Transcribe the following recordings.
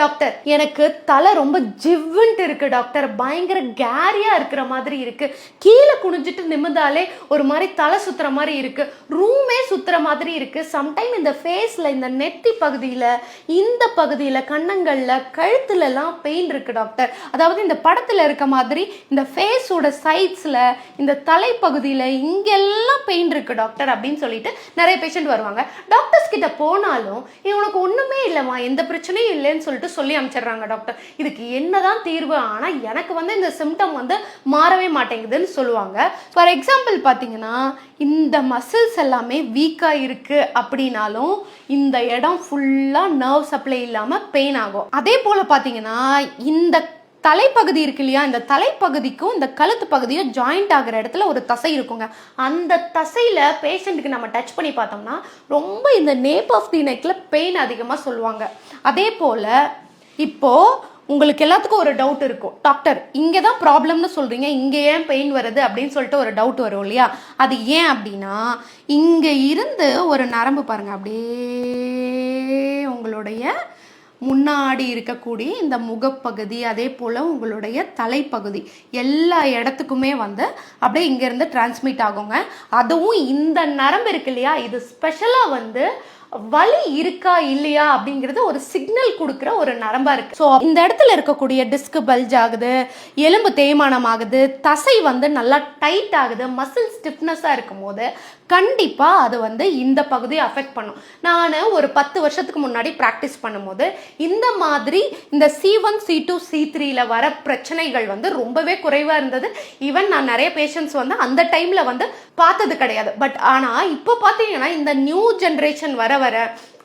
Doctor எனக்கு தலை ரொம்ப ஜிவ்வுன்ட்டு இருக்கு டாக்டர், பயங்கர கேரியா இருக்கிற மாதிரி இருக்கு, கீழே குனிஞ்சிட்டு நிமிந்தாலே ஒரு மாதிரி தலை சுத்துற மாதிரி இருக்கு, ரூமே சுத்துற மாதிரி இருக்கு, சம்டைம் இந்த ஃபேஸ்ல இந்த நெத்தி பகுதியில இந்த பகுதியில கன்னங்கள்ல கழுத்துல எல்லாம் பெயின் இருக்கு டாக்டர். அதாவது இந்த படத்துல இருக்க மாதிரி இந்த ஃபேஸோட சைட்ஸ்ல இந்த தலைப்பகுதியில இங்கெல்லாம் பெயின் இருக்கு டாக்டர் அப்படின்னு சொல்லிட்டு நிறைய பேஷண்ட் வருவாங்க. டாக்டர்ஸ் கிட்ட போனாலும் இவனுக்கு ஒண்ணுமே இல்லைம்மா, எந்த பிரச்சனையும் இல்லைன்னு சொல்லிட்டு சொல்லி அனுப்பிச்சிடுறாங்க டாக்டர். இதுக்கு என்னதான் தீர்வு? ஆனா எனக்கு இந்த சிம்டம் மாறவே மாட்டேங்குதுன்னு சொல்லுவாங்க. ஃபார் எக்ஸாம்பிள் பார்த்தீங்கன்னா, இந்த மசில்ஸ் எல்லாமே வீக்காக இருக்கு அப்படின்னாலும் இந்த இடம் ஃபுல்லாக நர்வ் சப்ளை இல்லாமல் பெயின் ஆகும். அதே போல் பார்த்தீங்கன்னா, இந்த தலைப்பகுதி இருக்கு இல்லையா, இந்த தலைப்பகுதிக்கும் இந்த கழுத்து பகுதியும் ஜாயிண்ட் ஆகிற இடத்துல ஒரு தசை இருக்குங்க. அந்த தசையில் பேஷண்ட்டுக்கு நம்ம டச் பண்ணி பார்த்தோம்னா ரொம்ப இந்த நேப் ஆஃப் தி நெக்கில் பெயின் அதிகமாக சொல்லுவாங்க. அதே போல் இப்போது உங்களுக்கு எல்லாத்துக்கும் ஒரு டவுட் இருக்கும், டாக்டர் இங்கே தான் ப்ராப்ளம்னு சொல்கிறீங்க, இங்கே ஏன் பெயின் வருது அப்படின்னு சொல்லிட்டு ஒரு டவுட் வரும் இல்லையா. அது ஏன் அப்படின்னா, இங்கே இருந்து ஒரு நரம்பு பாருங்கள், அப்படியே உங்களுடைய முன்னாடி இருக்கக்கூடிய இந்த முகப்பகுதி, அதே போல் உங்களுடைய தலைப்பகுதி எல்லா இடத்துக்குமே அப்படியே இங்கேருந்து டிரான்ஸ்மிட் ஆகுங்க. அதுவும் இந்த நரம்பு இருக்கு இல்லையா, இது ஸ்பெஷலாக வலி இருக்கா இல்லையா அப்படிங்கிறது ஒரு சிக்னல் கொடுக்குற ஒரு நரம்பா இருக்கு. ஸோ இந்த இடத்துல இருக்கக்கூடிய டிஸ்க் பல்ஜ் ஆகுது, எலும்பு தேய்மானம் ஆகுது, தசை நல்லா டைட் ஆகுது, மசில் ஸ்டிஃப்னஸாக இருக்கும் போது கண்டிப்பாக அது இந்த பகுதியை அஃபெக்ட் பண்ணும். நான் ஒரு 10 வருஷத்துக்கு முன்னாடி ப்ராக்டிஸ் பண்ணும்போது இந்த மாதிரி இந்த C1 C2 C3ல வர பிரச்சனைகள் ரொம்பவே குறைவாக இருந்தது. ஈவன் நான் நிறைய பேஷண்ட்ஸ் அந்த டைமில் பார்த்தது கிடையாது. பட் ஆனால் இப்போ பார்த்தீங்கன்னா இந்த நியூ ஜென்ரேஷன் வர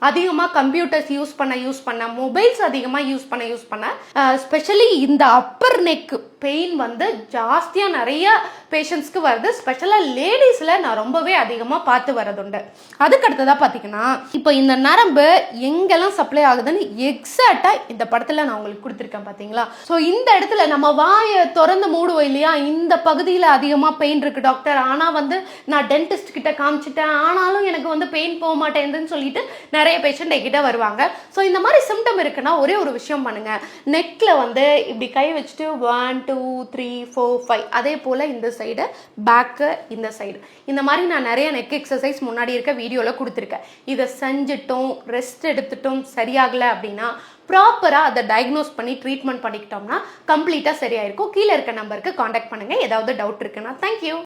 அதிகமாக கம்ப்யூட்டர்ஸ் யூஸ் பண்ண மொபைல்ஸ் அதிகமாக யூஸ் பண்ண ஸ்பெஷலி இந்த அப்பர் நெக் பெயின் ஜாஸ்தியாக நிறைய பேஷண்ட்ஸ்க்கு வருது. ஸ்பெஷலாக லேடிஸில் நான் ரொம்பவே அதிகமாக பார்த்து வரதுண்டு. அதுக்கு அடுத்ததாக பார்த்தீங்கன்னா, இப்போ இந்த நரம்பு எங்கெல்லாம் சப்ளை ஆகுதுன்னு எக்ஸாக்டாக இந்த படத்தில் நான் உங்களுக்கு கொடுத்துருக்கேன் பார்த்தீங்களா. ஸோ இந்த இடத்துல நம்ம வாயை திறந்து மூடுவோம் இல்லையா, இந்த பகுதியில் அதிகமாக பெயின் இருக்குது டாக்டர், ஆனால் நான் டென்டிஸ்ட் கிட்ட காமிச்சிட்டேன், ஆனாலும் எனக்கு பெயின் போக மாட்டேங்குதுன்னு சொல்லிட்டு நிறைய பேஷண்ட் என்கிட்ட வருவாங்க. ஸோ இந்த மாதிரி சிம்டம் இருக்குன்னா ஒரே ஒரு விஷயம் பண்ணுங்க, நெக்கில் இப்படி கை வச்சுட்டு 1 2 3 4 5 அதே போல் இந்த சைடு பேக்கு இந்த சைடு இந்த மாதிரி நான் நிறைய நெக் எக்ஸசைஸ் முன்னாடி இருக்க வீடியோவில் கொடுத்துருக்கேன். இதை செஞ்சுட்டும் ரெஸ்ட் எடுத்துட்டும் சரியாகலை அப்படின்னா ப்ராப்பராக அதை டயக்னோஸ் பண்ணி ட்ரீட்மெண்ட் பண்ணிக்கிட்டோம்னா கம்ப்ளீட்டாக சரியாயிருக்கும். கீழே இருக்க நம்பருக்கு காண்டாக்ட் பண்ணுங்கள் ஏதாவது டவுட் இருக்குன்னா. தேங்க்யூ.